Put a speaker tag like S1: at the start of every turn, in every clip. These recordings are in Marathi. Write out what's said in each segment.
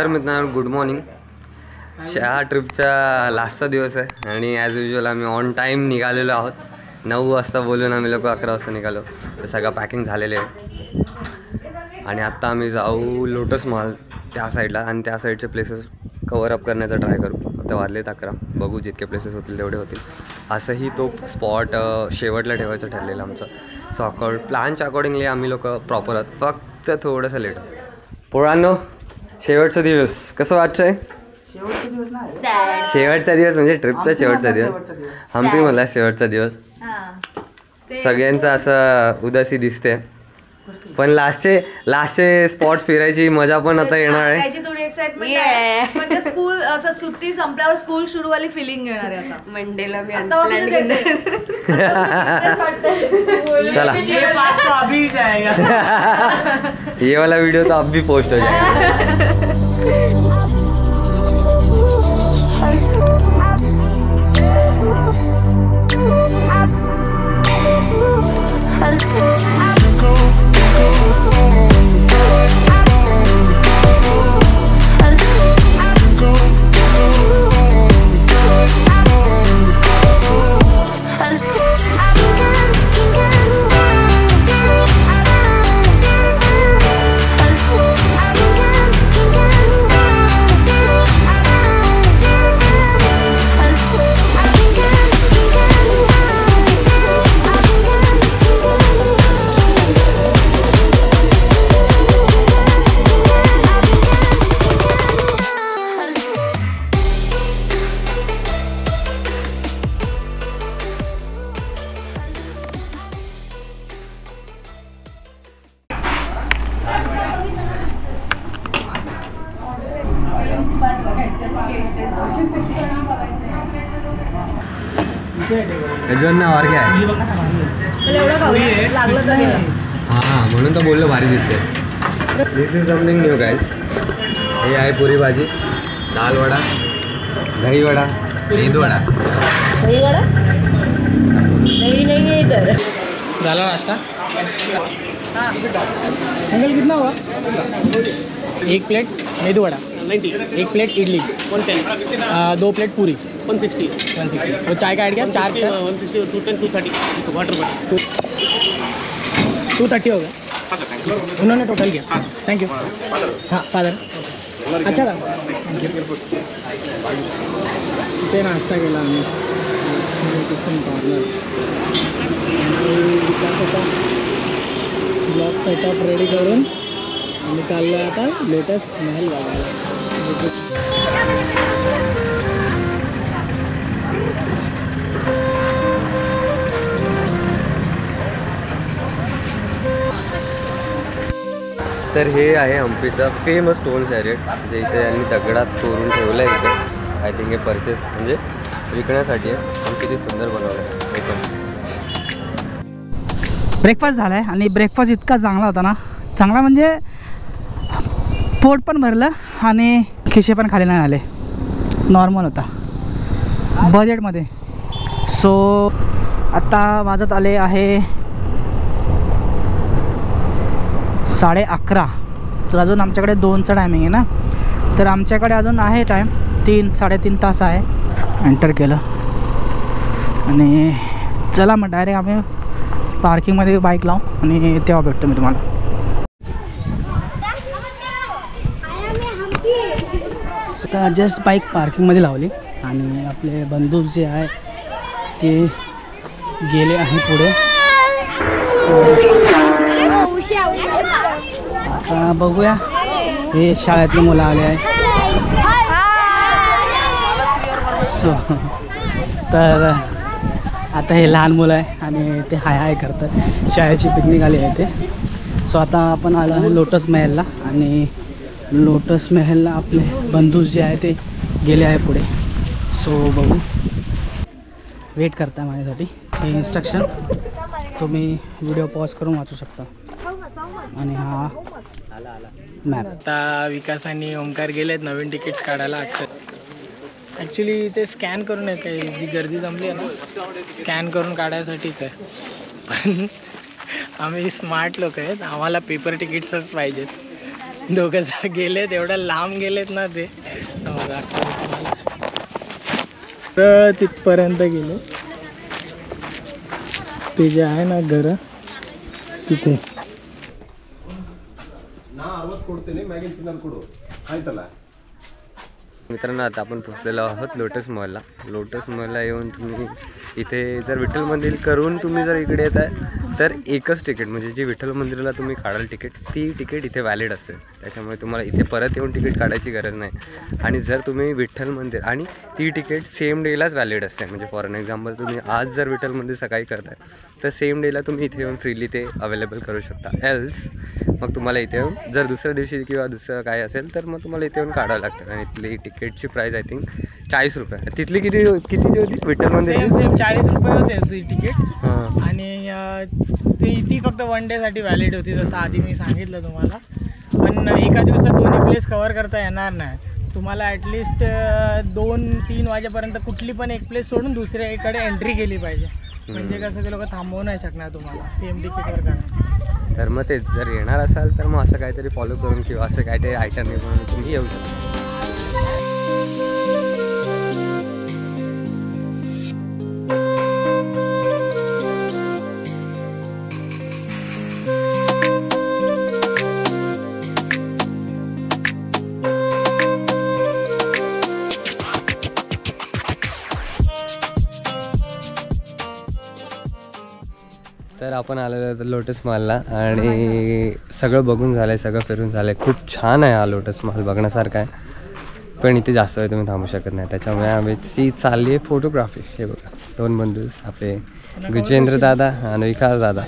S1: तर मित्रांनो गुड मॉर्निंग. ह्या ट्रिपचा लास्टचा दिवस आहे आणि ॲज युजल आम्ही ऑन टाईम निघालेलो आहोत. 9 वाजता बोलून आम्ही लोक 11 वाजता निघालो. तर सगळं पॅकिंग झालेलं आहे आणि आत्ता आम्ही जाऊ लोटस महल त्या साईडला आणि त्या साईडचे प्लेसेस कवर अप करण्याचा ट्राय करू. आता वाजलेत 11, बघू जितके प्लेसेस होतील तेवढे होतील. असंही तो स्पॉट शेवटला ठेवायचं ठरलेलं आमचं. सो प्लॅनच्या अकॉर्डिंगली आम्ही लोक प्रॉपर आहोत, फक्त थोडंसं लेट. पोरांनो शेवटचा दिवस कसं वाटतंय? शेवटचा दिवस म्हणजे ट्रिपचा शेवटचा दिवस, हम्पी मला शेवटचा दिवस. सगळ्यांचं असं उदासी दिसते, पण लास्टचे स्पॉट फिरायची मजा पण आता येणार आहे.
S2: त्याची थोडी एक्साइटमेंट आहे. म्हणजे स्कूल असं सुट्टी संपल्यावर स्कूल सुरू वाली फिलिंग येणार आहे आता. मंडेला मी अनप्लॅन
S1: चला ये वाला वीडियो तो अब भी पोस्ट हो जाएगा. और क्या है हाँ म्हणून तर बोललो भारी दिसते. दिस इज समथिंग न्यू गाइस. हे आहे पुरी भाजी, दाल वडा, दही वडा, मेदू वडा.
S2: दही वडा नहीं है इधर.
S3: झाला नाश्ता. अंकल कितना हुआ? 1 plate medu vada, 1 plate idli, 110, 2 plate puri, 160. और चाय का ऐड किया 4 160, 210, 230 वाटर बॉटल 230 हो गया. उन्होंने टोटल किया. Thank you. हाँ फादर अच्छा था. थँक्यू. इथे नाश्ता केला आम्ही टिफिन कॉर्नर. विकास होता ब्लॉग सेटअप रेडी करून आम्ही चाललो आता लोटस महल बघायला.
S1: तर हे आहे हम्पीचा फेमस टोल चॅरिट, जे इथे यांनी दगडात चोरून ठेवलं आहे. इथे आय थिंक हे परचेस म्हणजे विकण्यासाठी आहे. पण किती सुंदर बनवलं आहे.
S3: ब्रेकफास्ट झाला आहे आणि ब्रेकफास्ट इतका चांगला होता ना, चांगला म्हणजे पोट पण भरलं आणि खिशे पण खाली नाही आले. नॉर्मल होता बजेटमध्ये. सो आता वाजत आले आहे 11:30. तर अजून आमच्याकडे 2चा टायमिंग आहे ना, तर आमच्याकडे अजून आहे टाईम 3-3.5 तास आहे. एंटर केलं आणि चला मग डायरेक्ट आम्ही पार्किंगमध्ये बाईक लावू आणि तेव्हा भेटतो मी तुम्हाला. जस्ट बाईक पार्किंगमध्ये लावली आणि आपले बंधू जे आहे ते गेले आहे पुढे. आता बघूया हे शाळेतले मुलं आले आहे. सो तर आता हे लहान मुलं आहे आणि ते हाय हाय करतात. शाळेची पिकनिक आली आहे ते. सो आता आपण आलो आहे लोटस महलला आणि लोटस महलला आपले बंधू जे आहे ते गेले आहे पुढे. सो बघू, वेट करता माझ्यासाठी. हे इन्स्ट्रक्शन तुम्ही व्हिडिओ पॉज करून वाचू शकता. आणि हा मॅप. आता विकास आणि ओमकार गेलेत नवीन तिकीट्स काढायला. ॲक्च्युली ते स्कॅन करून आहे, काही जी गर्दी जमली आहे ना स्कॅन करून काढायसाठीच आहे. पण आम्ही स्मार्ट लोक आहेत, आम्हाला पेपर तिकीट्सच पाहिजेत. दोघं गेलेत, एवढ्या लांब गेलेत ना ते. तर तिथपर्यंत गेलो, ते जे आहे ना घर तिथे.
S1: मित्रांनो आता आपण पोचलेलो आहोत लोटस मॉलला. लोटस मॉलला येऊन तुम्ही इथे जर विठ्ठल मंदिर करून तुम्ही जर इकडे येत आहे तर एकच तिकीट, म्हणजे जी विठ्ठल मंदिराला तुम्ही काढाल तिकीट, ती तिकीट इथे व्हॅलिड असते. त्याच्यामुळे तुम्हाला इथे परत येऊन तिकीट काढायची गरज नाही. आणि जर तुम्ही विठ्ठल मंदिर, आणि ती तिकीट सेम डेलाच व्हॅलिड असते. म्हणजे फॉर एन एक्झाम्पल तुम्ही आज जर विठ्ठल मंदिर सकाळी करताय तर सेम डेला तुम्ही इथे येऊन फ्रीली ते अवेलेबल करू शकता. एल्स मग तुम्हाला इथे येऊन जर दुसऱ्या दिवशी किंवा दुसरं काय असेल तर मग तुम्हाला इथे येऊन काढावं लागतं. आणि इथली तिकीटची प्राईस आय थिंक 40 रुपये. तिथली किती होती विठ्ठल मंदिर?
S3: सेम 40 रुपयेच आहे ती तिकीट.
S1: हां.
S3: आणि ती फक्त 1 डेसाठी व्हॅलिड होती, जसं आधी मी सांगितलं तुम्हाला. पण एका दिवसात दोन्ही प्लेस कव्हर करता येणार नाही. तुम्हाला ॲटलिस्ट 2-3 वाजेपर्यंत कुठली पण एक प्लेस सोडून दुसऱ्या एकडे एंट्री केली पाहिजे. म्हणजे कसं ते लोक थांबवू नाही शकणार तुम्हाला सेम तिकीटवर करा.
S1: तर मग ते जर येणार असाल तर मग असं काहीतरी फॉलो करून किंवा असं काहीतरी आयटम म्हणून तुम्ही येऊ शकता. तर आपण आलेलो होतो लोटस मॉलला आणि सगळं बघून झालं आहे, सगळं फिरून झालं आहे. खूप छान आहे हा लोटस मॉल, बघण्यासारखा आहे. पण इथे जास्त वेळ तुम्ही थांबू शकत नाही. त्याच्यामुळे आम्ही चालली आहे फोटोग्राफी. हे बघा 2 बंधू आपले गुजेंद्र दादा आणि विकास दादा.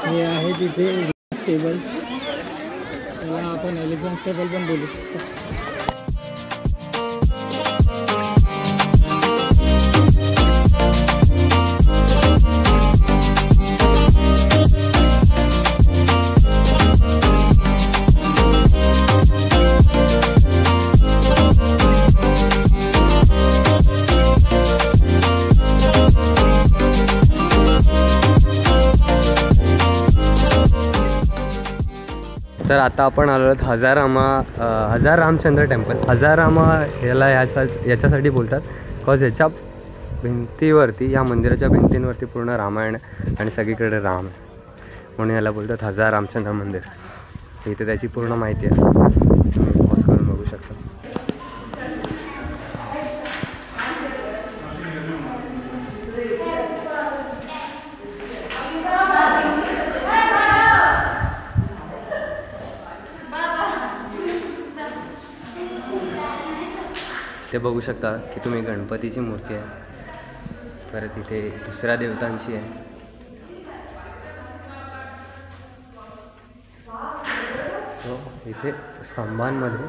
S3: हे आहे तिथे टेबल्स, त्याला आपण एलिफंट टेबल पण बोलू शकतो.
S1: तर आता आपण आलो आहोत हजार रामचंद्र टेम्पल. हजारामा याच्यासाठी बोलतात बिकॉज याच्या भिंतीवरती, या मंदिराच्या भिंतींवरती पूर्ण रामायण आणि सगळीकडे राम आहे, म्हणून याला बोलतात हजार रामचंद्र मंदिर. इथे त्याची पूर्ण माहिती आहे, तुम्ही पॉज करून बघू शकता. ते बघू शकता की तुम्ही गणपतीची मूर्ती आहे, परत इथे दुसऱ्या देवतांची आहे. सो इथे स्तंभांमध्ये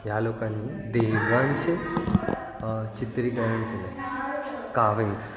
S1: ह्या लोकांनी देवांचे चित्रीकरण केले, कार्विंग्स.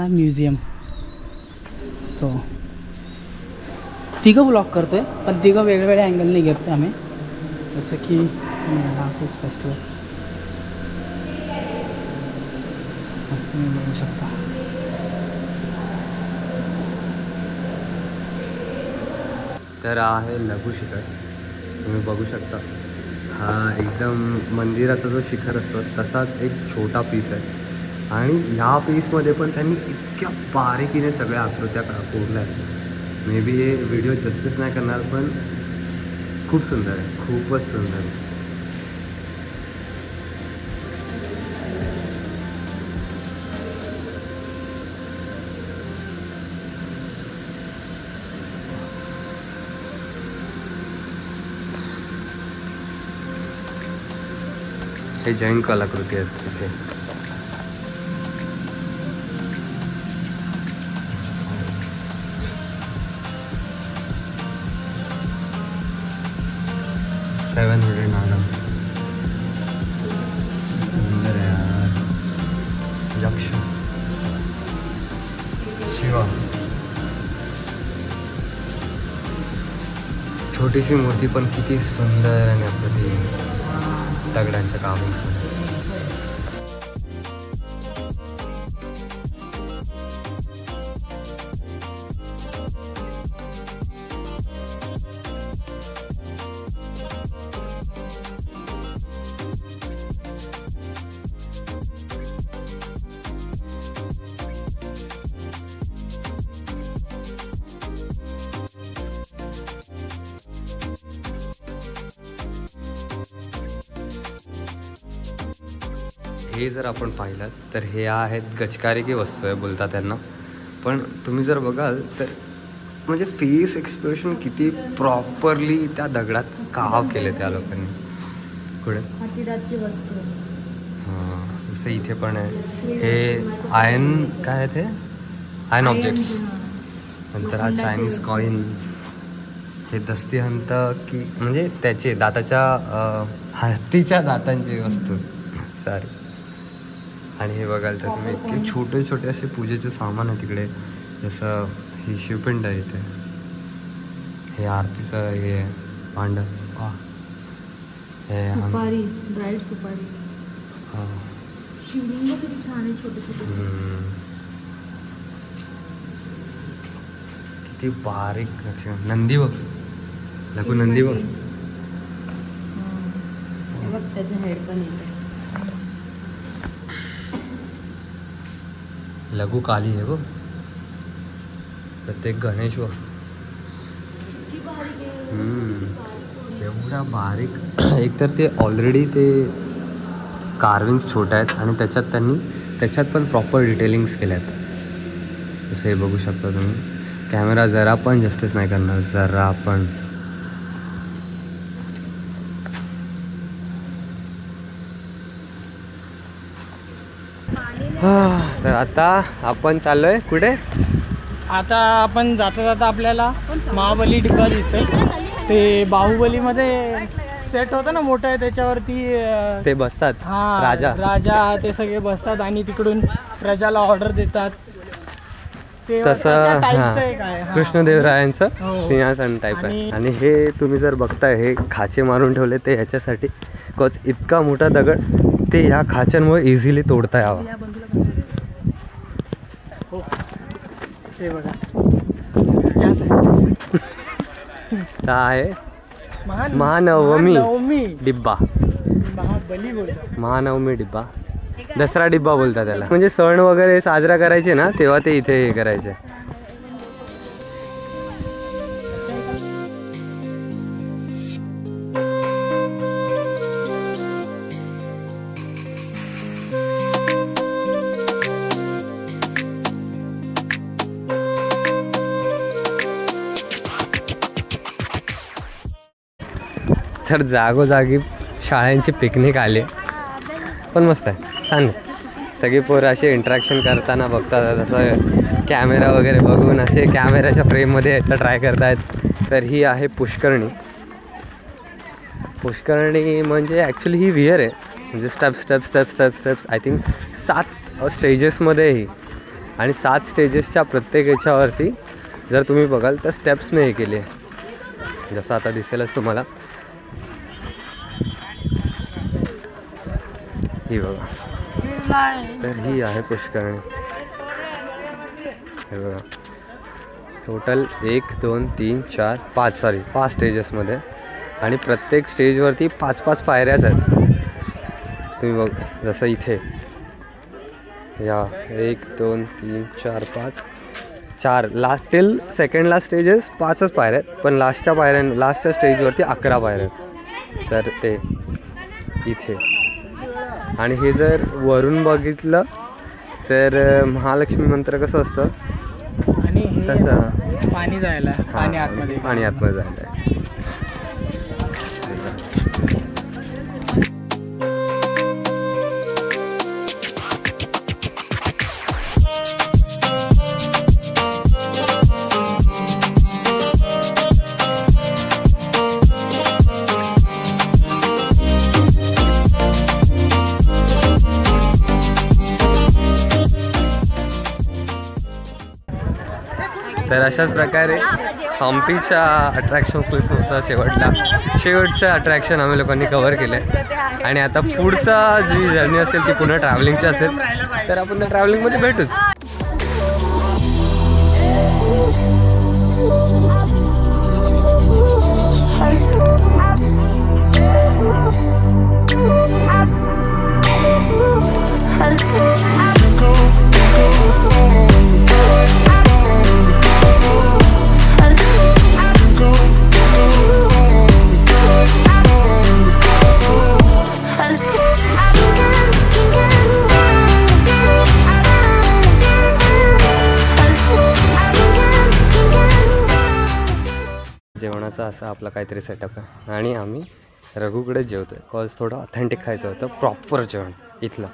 S3: आला म्युझियम. सो तिघं ब्लॉक करतो आहे, पण तिघं वेगवेगळ्या अँगलने घेतो आम्ही. जसं की हाफिज फेस्टिवल तुम्ही बघू शकता.
S1: तर आहे लघु शिखर, तुम्ही बघू शकता. हा एकदम मंदिराचा जो शिखर असतो तसाच एक छोटा पीस आहे. आणि ह्या पीसमध्ये पण त्यांनी इतक्या बारीकीने सगळ्या आकृत्या कोरल्या आहेत. मे बी हे व्हिडिओ जस्टिस नाही करणार, पण खूप सुंदर आहे, खूपच सुंदर आहे. हे जैन कलाकृती आहेत इथे. सुंदर आहे यार. यक्ष, शिवा, छोटीशी मूर्ती पण किती सुंदर आणि अप्रतिम दगडांच्या कामिंग्समध्ये. हे जर आपण पाहिलं तर हे आहेत गचकारी की वस्तू आहे बोलतात त्यांना. पण तुम्ही जर बघाल तर म्हणजे फेस एक्सप्रेशन किती प्रॉपरली त्या दगडात काव केले त्या लोकांनी. पुढे
S2: वस्तू
S1: हां, जसं इथे पण आहे. हे आयन काय आहे, ते आयन ऑब्जेक्ट्स. नंतर हा चायनीज कॉइन, हे दस्तीहंत की म्हणजे त्याचे दाताच्या हत्तीच्या दातांची वस्तू सारी. आणि हे बघाल तर तुम्ही इतके छोटे छोटे असे पूजेचे सामान आहे तिकडे. जसं ही शिवपिंड आहे इथे. हे आरतीचं हे भांड, हे
S2: सुपारी, ड्राईड सुपारी.
S1: हां,
S2: शिवलिंग किती छान आहे, छोटे छोटे.
S1: किती बारीक नक्षी. नंदी बघ, लघु नंदी बघ.
S2: बघ त्याचं हेड पण येते.
S1: लघु काली आहे बघ. प्रत्येक गणेश बघ
S2: किती बारीक आहे.
S1: एवढा बारीक. एकतर ते ऑलरेडी ते कार्विंग्स छोट्या आहेत आणि त्याच्यात पण प्रॉपर डिटेलिंग्स केल्या आहेत. जसं हे बघू शकता तुम्ही. कॅमेरा जरा पण जस्टिस नाही करणार, जरा पण. तर आता आपण चाललोय कुठे?
S3: आता आपण जाता जाता आपल्याला महाबली डिब्बा दिसेल. ते बाहुबलीमध्ये सेट होतं ना मोठं आहे, त्याच्यावरती
S1: ते बसतात.
S3: हा, राजा ते सगळे बसतात आणि तिकडून प्रजाला ऑर्डर देतात.
S1: तसं
S3: हां,
S1: कृष्णदेवरायांचं सिंहासन टाईप आहे. आणि हे तुम्ही जर बघताय, हे खाचे मारून ठेवले ते ह्याच्यासाठी, बिकॉज इतका मोठा दगड ते ह्या खाच्यांमुळे इझिली तोडता यावा.
S3: ते बघा
S1: आहे महानवमी डिब्बा.
S3: महाबली बोलतात,
S1: महानवमी डिब्बा, दसरा डिब्बा बोलतात त्याला. म्हणजे सण वगैरे साजरा करायचे ना, तेव्हा ते इथे हे करायचे. तर जागोजागी शाळांची पिकनिक आली, पण मस्त आहे, छान आहे. सगळी पोरं असे इंटरॅक्शन करताना बघतात, असं कॅमेरा वगैरे बघून असे कॅमेऱ्याच्या फ्रेममध्ये यायचा ट्राय करतायत. तर ही आहे पुष्करणी. पुष्करणी म्हणजे ॲक्च्युली ही विहीर आहे, म्हणजे स्टेप्स आय थिंक 7 स्टेजेसमध्ये ही आणि 7 स्टेजेसच्या प्रत्येक याच्यावरती जर तुम्ही बघाल तर स्टेप्सने हे केले, जसं आता दिसेलच तुम्हाला. ही बघा, तर ही आहे पुष्करणी. हे बघा, टोटल 1 2 3 4 5 स्टेजेसमध्ये, आणि प्रत्येक स्टेजवरती 5 पायऱ्याच आहेत. तुम्ही बघ, जसं इथे या 1 2 3 4 5 4 लास्ट टिल सेकंडला स्टेजेस 5च पायऱ्या आहेत, पण लास्टच्या स्टेजवरती 11 पायऱ्या आहेत. तर ते इथे, आणि हे जर वरून बघितलं तर महालक्ष्मी मंत्र कसं असतं
S3: आणि
S1: तसं
S3: पाणी जायला, पाणी आतमध्ये
S1: जायला आहे. तर अशाच प्रकारे हम्पीच्या अट्रॅक्शन्स लिस्टनुसार शेवटचं अट्रॅक्शन आम्ही लोकांनी कव्हर केलं आहे. आणि आता पुढचा जी जर्नी असेल ती पुन्हा ट्रॅव्हलिंगची असेल, तर आपण त्या ट्रॅव्हलिंगमध्ये भेटूच. जेवणाचा असा आपला काहीतरी सेटअप आहे, आणि आम्ही रघुकडे जेवतो आहे. कॉज थोडं ऑथेंटिक खायचं होतं, प्रॉपर जेवण इथलं.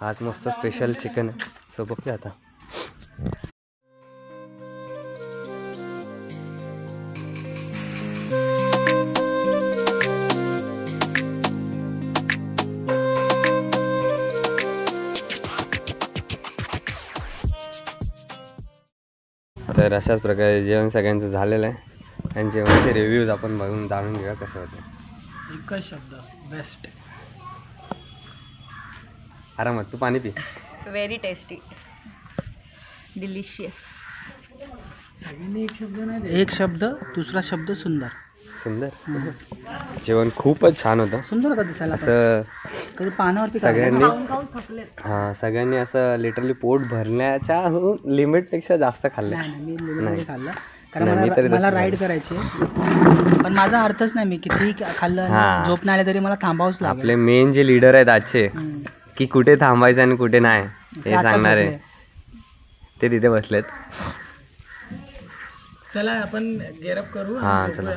S1: आज मस्त स्पेशल चिकन आहे, सो बघूया आता. तर अशाच प्रकारे जेवण सगळ्यांचं झालेलं आहे, आणि जेवणाचे रिव्ह्यूज आपण बघून जाणून घेऊया कसं होतं.
S3: एकच शब्द, बेस्ट.
S1: आरामात, तू पाणी पी.
S2: Very tasty, delicious.
S3: सगळ्यांनी एक शब्द नाही, एक शब्द, दुसरा शब्द सुंदर.
S1: जेवण खूपच छान होतं,
S3: सुंदर होतं दिसायला.
S1: असं
S3: कधी पानावरती
S1: सगळ्यांनी सगळ्यांनी असं लिटरली पोट भरण्याच्या लिमिटपेक्षा जास्त खाल्लं.
S3: मी लिमिटमध्ये खाल्लं, कारण मला राईड करायची, पण माझा अर्थच नाही, मी किती खाल्लं झोप नाही आले तरी मला थांबावंच लागेल.
S1: आपले मेन जे लीडर आहेत आजचे, की कुठे थांबायचं आणि कुठे नाही हे सांगणारे, ते तिथे बसलेत.
S3: चला आपण गेरअप करू.
S1: हां चला.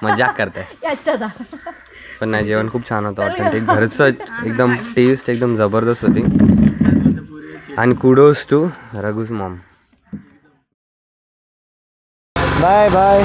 S1: मजाक करताय, पण नाही, जेवण खूप छान होतं, ऑथेंटिक घरचं एकदम. टेस्ट एकदम जबरदस्त होती, आणि kudos to Raghu's mom. Bye bye.